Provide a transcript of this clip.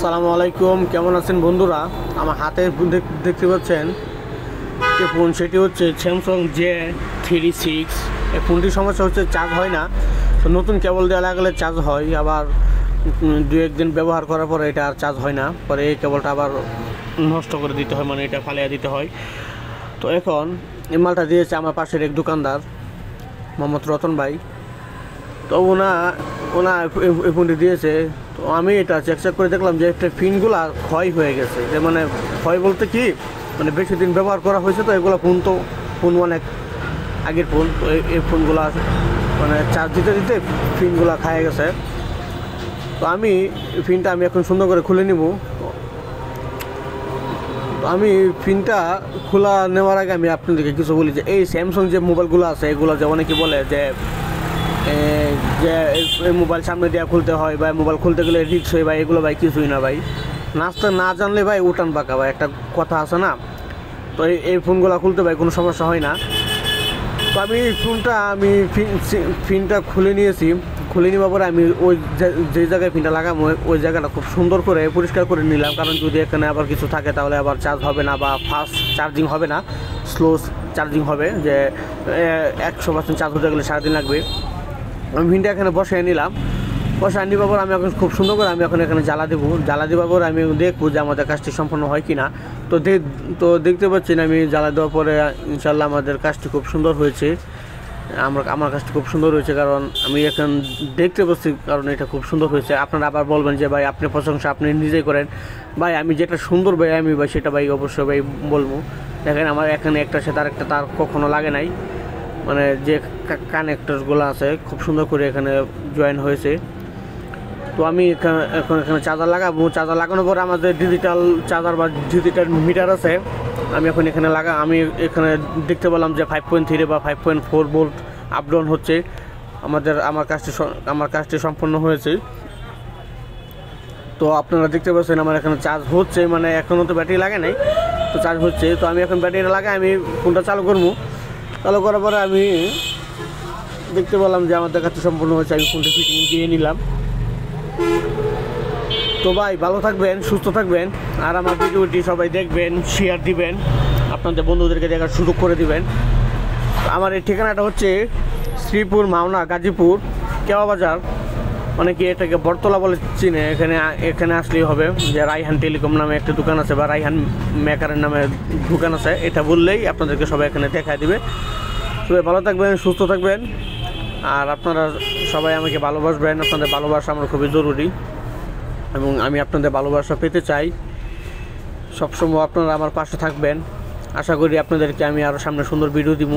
আসসালামু আলাইকুম, কেমন আছেন বন্ধুরা? আমার হাতে দেখতে পাচ্ছেন যে ফোন, সেটি হচ্ছে স্যামসাং J36। এই ফোনটির সমস্যা হচ্ছে চার্জ হয় না। তো নতুন কেবল দেওয়া লাগালে চার্জ হয়, আবার দু একদিন ব্যবহার করার পরে এটা আর চার্জ হয় না, পরে এই কেবলটা আবার নষ্ট করে দিতে হয়, মানে এটা ফালিয়ে দিতে হয়। তো এখন এই মালটা দিয়েছে আমার পাশের এক দোকানদার মোহাম্মদ রতন ভাই। তো ওনা এই ফোনটি দিয়েছে। তো আমি এটা চেক করে দেখলাম যে একটা পিনগুলা ক্ষয় হয়ে গেছে। যে মানে ক্ষয় বলতে কি, মানে বেশি দিন ব্যবহার করা হয়েছে, তো এগুলো ফোন অনেক আগের ফোন। তো এই ফোনগুলো মানে চার্জ দিতে দিতে পিনগুলো খায় গেছে। তো আমি পিনটা এখন সুন্দর করে খুলে নিব। তো আমি পিনটা খোলা নেওয়ার আগে আমি আপনাদেরকে কিছু বলি যে এই স্যামসাং যে মোবাইলগুলো আছে, এগুলো যে অনেকে বলে যে এই মোবাইল সামনে দেওয়া খুলতে হয়, বা মোবাইল খুলতে গেলে রিক্স হয়। ভাই এগুলো ভাই কিছুই না ভাই, নাচতে না জানলে ভাই উঠান বাঁকা ভাই, একটা কথা আছে না। তো এই ফোনগুলো খুলতে ভাই কোনো সমস্যা হয় না। তো আমি পিনটা খুলে নিয়েছি। খুলে নেওয়ার পরে আমি ওই যে জায়গায় পিনটা লাগাবো ওই জায়গাটা খুব সুন্দর করে পরিষ্কার করে নিলাম, কারণ যদি এখানে আবার কিছু থাকে তাহলে আবার চার্জ হবে না, বা ফাস্ট চার্জিং হবে না, স্লো চার্জিং হবে। যে 100% চার্জ হতে গেলে সারাদিন লাগবে। আমি পিনটা এখানে বসিয়ে নিলাম। বসিয়ে নেওয়ার পর আমি এখন খুব সুন্দর করে আমি এখন এখানে জ্বালা দেওয়ার পর আমি দেখবো যে আমাদের কাজটি সম্পন্ন হয় কি না। তো দেখতে পাচ্ছি না, আমি জ্বালা দেওয়ার পরে ইনশাল্লাহ আমাদের কাজটি খুব সুন্দর হয়েছে। আমার কাজটি খুব সুন্দর হয়েছে, কারণ আমি এখন দেখতে পাচ্ছি, কারণ এটা খুব সুন্দর হয়েছে। আপনারা আবার বলবেন যে ভাই আপনি প্রশংসা আপনি নিজেই করেন। ভাই আমি যেটা সুন্দর ভাই আমি ভাই সেটা ভাই অবশ্যই ভাই বলবো। দেখেন আমার এখানে একটার সাথে আরেকটা তার কখনো লাগে নাই, মানে যে কানেক্টরগুলো আছে খুব সুন্দর করে এখানে জয়েন হয়েছে। তো আমি এখানে চার্জার লাগাবো। চার্জার লাগানোর পরে আমাদের ডিজিটাল চার্জার বা ডিজিটাল মিটার আছে, আমি আমি এখানে দেখতে পেলাম যে 5.3 বা 5.4 ভোল্ট আপ ডাউন হচ্ছে। আমার কাজটি সম্পন্ন হয়েছে। তো আপনারা দেখতে পাচ্ছেন আমার এখানে চার্জ হচ্ছে, মানে এখনও তো ব্যাটারি লাগে নাই, তো চার্জ হচ্ছে। তো আমি এখন ব্যাটারিটা লাগাই আমি ফোনটা চালু করবো। চালু করার পরে আমি দেখতে পেলাম যে আমাদের কাছে সম্পূর্ণ হয়েছে। আমি ফোনটা ফিটিং দিয়ে নিলাম। তো ভাই ভালো থাকবেন, সুস্থ থাকবেন, আর আমার ভিডিওটি সবাই দেখবেন, শেয়ার দিবেন, আপনাদের বন্ধুদেরকে দেখার সুযোগ করে দিবেন। আমার এই ঠিকানাটা হচ্ছে শ্রীপুর, মাওনা, গাজীপুর, কেওয়া বাজার, অনেকে এটাকে বটতলা বলে চিনে। এখানে আসলেই হবে যে রায়হান টেলিকম নামে একটা দোকান আছে, বা রায়হান মেকারের নামে দোকান আছে। এটা বললেই আপনাদেরকে সবাই এখানে দেখায় দিবে। সবাই ভালো থাকবেন, সুস্থ থাকবেন, আর আপনারা সবাই আমাকে ভালোবাসবেন। আপনাদের ভালোবাসা আমার খুবই জরুরি, এবং আমি আপনাদের ভালোবাসা পেতে চাই। সবসময় আপনারা আমার পাশে থাকবেন। আশা করি আপনাদেরকে আমি আরও সামনে সুন্দর ভিডিও দিব।